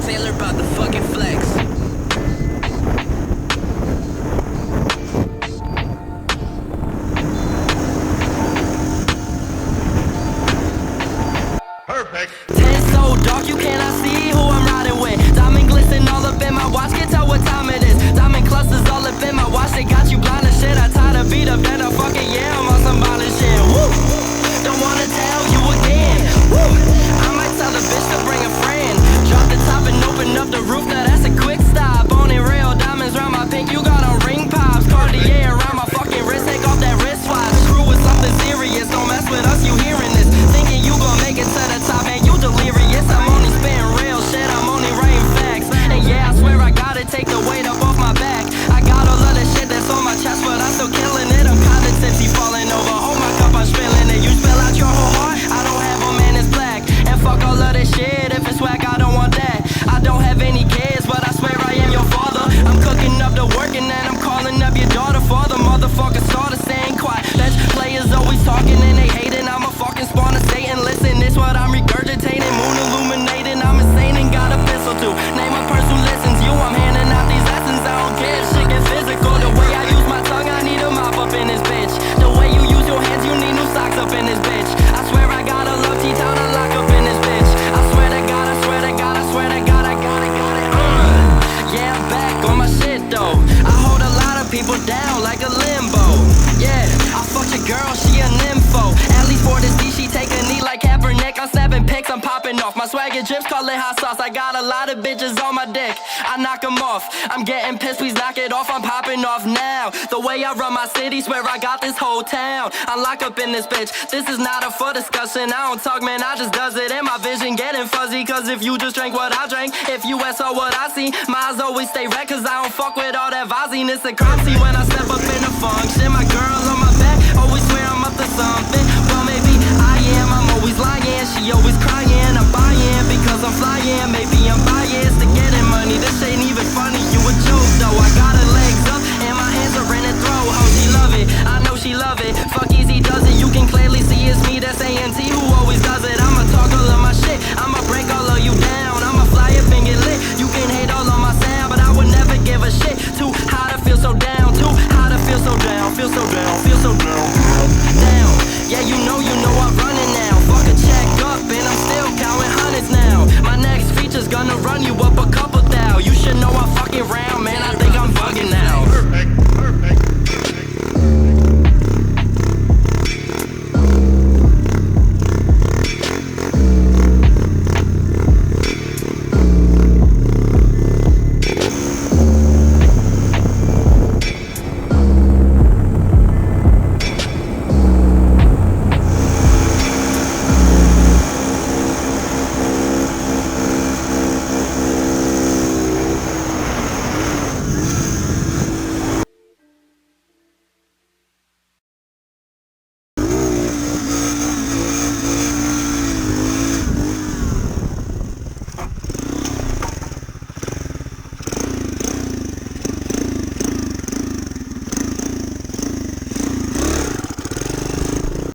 Taylor about the fucking flex. Perfect. Ten so dark you cannot see who I'm riding with. Diamond glisten all up in my watch, can't tell what time it is. Diamond clusters all up in my watch, they got you blind as shit. I tied a beat up, then I fucking yeah, I'm on some violent shit. Woo! Don't wanna tell you again. Woo! I might tell the bitch to bring a friend. Drop the top and open up the roof, now that's a quick stop. On it real diamonds round my pink, you got on ring pops. Cartier around my fucking wrist, take off that wristwatch. Screw with something serious, don't mess with us, you hearing this. Thinking you gon' make it to the top and you delirious. I'm only spitting real shit, I'm only writing facts. And yeah, I swear I gotta take the weight up off my back. I got all of the shit that's on my chest, but I'm still killing it. I'm kinda tipsy, falling over, hold my cup, I'm spilling it. You spill out your whole heart, I don't have a man, it's black. And fuck all of this shit, if it's whack, I don't want that. I don't have any kids, but I swear I am your father. I'm cooking up the work and then I'm calling up your daughter for the motherfucker starter staying quiet. Bench players always talking and they hating, I'm a fucking spawn of Satan. Listen, this what I'm regurgitating, moon illuminating. I'm insane and got a pistol too. Name a person who listens, you, I'm handing out these lessons. I don't care if shit get physical. The way I use my tongue, I need a mop up in this bitch. The way you use your hands, you need new socks up in this bitch. I swear I got a love T-town to lock up in this bitch. I swear to God, I swear to God, I swear to God, I got it. Yeah, I'm back on my shit though. I hold a lot of people down like a limbo. Yeah, I fucked your girl, she a nympho. At least for this D, she take a knee like Kaepernick. I'm snapping pics, I'm popping off. My swagger drips, call it hot sauce. I got a lot of bitches on my dick, I knock them off. I'm getting pissed, please knock it off. I'm popping off now. The way I run my city, swear I got this whole town. I lock up in this bitch, this is not up for discussion. I don't talk, man, I just does it. And my vision getting fuzzy, cause if you just drank what I drank, if you saw what I see, my eyes always stay red, cause I don't fuck with all that vozziness and currency. When I step up in the function, my girl on my back, always swear I'm up to something. Well, maybe I am, I'm always lying. She always crying, I'm buying because I'm flying. Maybe I'm biased to getting money, this ain't